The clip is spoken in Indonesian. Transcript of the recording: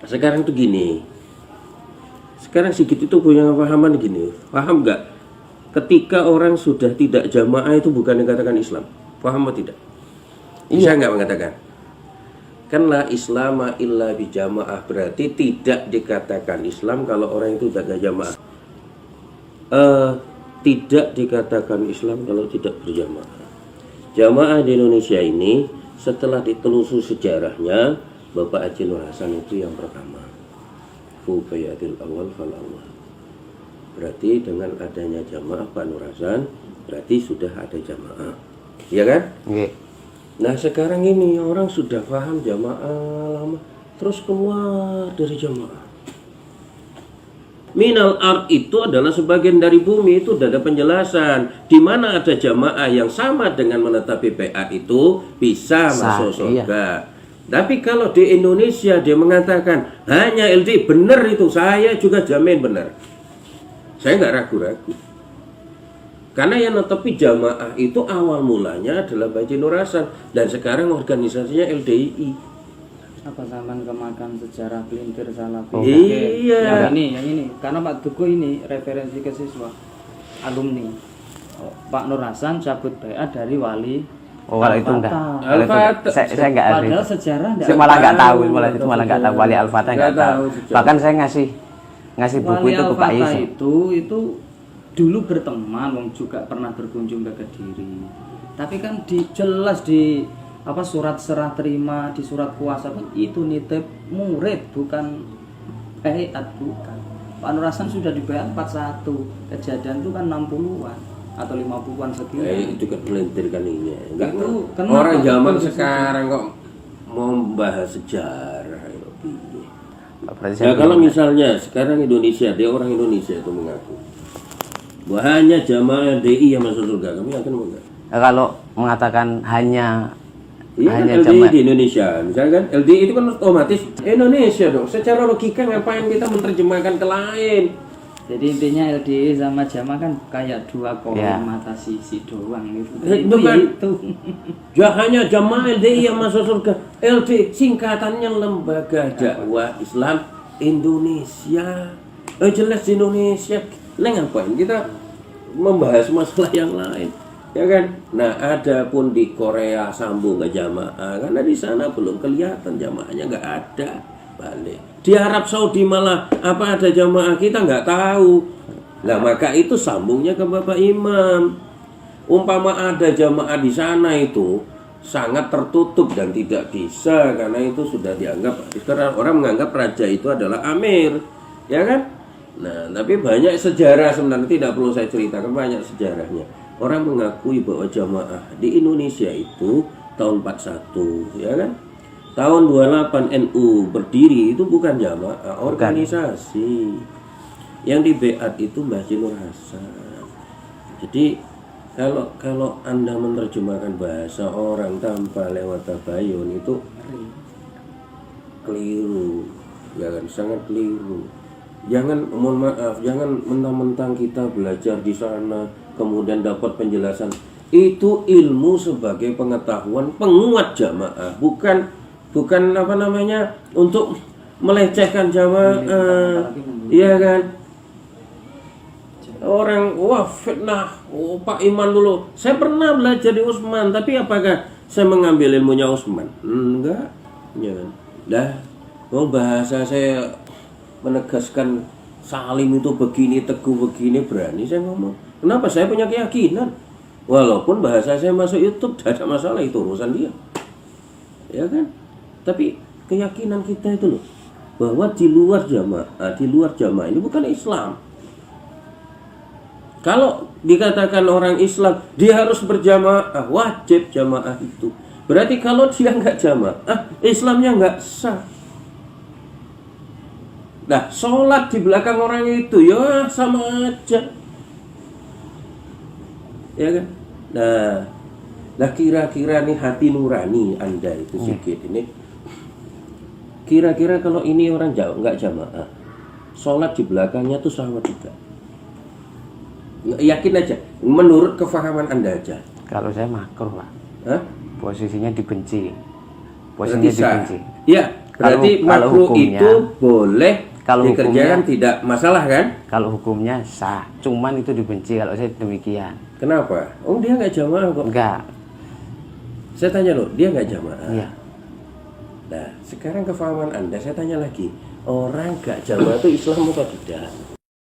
Sekarang tuh gini. Sekarang Sigit itu punya pahaman gini. Paham nggak? Ketika orang sudah tidak jamaah itu bukan dikatakan Islam. Paham atau tidak? Bisa nggak mengatakan? Kan la islama illa bijamaah, berarti tidak dikatakan Islam kalau orang itu tidak jamaah. Tidak dikatakan Islam kalau tidak berjamaah. Jamaah di Indonesia ini setelah ditelusur sejarahnya, Bapak Haji Nur Hasan itu yang pertama. Fubayatil awal fal awal. Berarti dengan adanya jamaah Pak Nur Hasan, berarti sudah ada jamaah. Iya kan? Nggih. Nah sekarang ini orang sudah paham jamaah lama, terus keluar dari jamaah. Minal ard itu adalah sebagian dari bumi, itu sudah ada penjelasan. Di mana ada jamaah yang sama dengan menetapi PA itu bisa masuk surga. Tapi kalau di Indonesia dia mengatakan hanya LD, benar itu, saya juga jamin benar. Saya nggak ragu-ragu. Karena yang netepi jamaah itu awal mulanya adalah Haji Nur Hasan, dan sekarang organisasinya LDII. Apa zaman kemakan sejarah pelintir Salafi? Iya. Yang ini, karena Pak Tugu ini referensi ke siswa alumni. Pak Nur Hasan cabut baiat dari wali. Oh, kalau itu enggak. Al-Fatah. Saya enggak ada. Padahal sejarah enggak. Saya malah enggak tahu, malah enggak tahu wali Al-Fatah enggak tahu. Bahkan saya ngasih buku wali itu ke Pak Yusuf. Itu dulu berteman, wong juga pernah berkunjung ke Kediri. Tapi kan jelas di surat serah terima, di surat kuasa itu nitip murid, bukan baiat, bukan. Pak Nur Hasan sudah dibayar 41, kejadian itu kan 60-an atau 50-an sekian. Itu kan pelintir kan ini. Enggak Itu orang zaman sekarang kok mau membahas sejarah. Ya kalau misalnya sekarang Indonesia, dia orang Indonesia itu mengaku bahwa hanya jamaah DI yang masuk surga, kami yakin enggak? Kalau mengatakan hanya LDI jamaah di Indonesia, misalkan LDI itu kan otomatis Indonesia dong. Secara logika ngapain kita menerjemahkan ke lain? Jadi intinya LDI sama jamaah kan kayak dua mata sisi doang gitu. Itu Bukan. itu. Hanya jamaah LDI yang masuk surga. LDI singkatannya Lembaga Dakwah Islam Indonesia. Jelas di Indonesia. Nah ngapain kita membahas masalah yang lain? Ya kan? Nah, ada pun di Korea sambung ke jamaah, karena di sana belum kelihatan jamaahnya, nggak ada. Balik. Di Arab Saudi malah apa ada jamaah, kita nggak tahu. Nah, maka itu sambungnya ke Bapak Imam. Umpama ada jamaah di sana itu sangat tertutup dan tidak bisa, karena itu sudah dianggap, sekarang orang menganggap raja itu adalah amir, ya kan? Nah, tapi banyak sejarah sebenarnya, tidak perlu saya ceritakan, banyak sejarahnya. Orang mengakui bahwa jamaah di Indonesia itu tahun 41, ya kan? Tahun 28 NU berdiri itu bukan jamaah, organisasi. Yang di Beat itu Mbah Haji Nur Hasan. Jadi kalau Anda menerjemahkan bahasa orang tanpa lewat tabayun itu keliru, ya kan? Sangat keliru. Jangan, mohon maaf, jangan mentang-mentang kita belajar di sana kemudian dapat penjelasan. Itu ilmu sebagai pengetahuan penguat jamaah, bukan untuk melecehkan jamaah. Iya kan? Orang fitnah, Pak Iman dulu. Saya pernah belajar di Utsman, tapi apakah saya mengambil ilmunya Utsman? Enggak. Ya kan? Bahasa saya menegaskan Salim itu begini, Teguh begini, berani saya ngomong. Kenapa? Saya punya keyakinan. Walaupun bahasa saya masuk YouTube, tidak ada masalah, itu urusan dia. Ya kan? Tapi keyakinan kita itu loh, bahwa di luar jamaah ini bukan Islam. Kalau dikatakan orang Islam, dia harus berjamaah, wajib jamaah itu. Berarti kalau dia nggak jamaah, Islamnya nggak sah. Nah, sholat di belakang orang itu ya sama aja, ya kan? Nah kira-kira nih hati nurani Anda itu sedikit ini, kira-kira kalau ini orang jauh nggak jamaah, sholat di belakangnya tuh sama tidak? Yakin aja, menurut kefahaman Anda aja. Kalau saya makruh, Pak. Hah? Posisinya dibenci. Berarti sah. dibenci. Ya, Berarti kalau makruh hukumnya- itu boleh kalau dikerjakan, hukumnya- tidak masalah kan? Kalau hukumnya sah, cuman itu dibenci kalau saya demikian. Kenapa? Oh dia nggak jamaah kok. Enggak. Saya tanya loh, dia nggak jamaah. Iya. Nah sekarang kefahaman Anda, saya tanya lagi, orang nggak jamaah itu Islam atau tidak?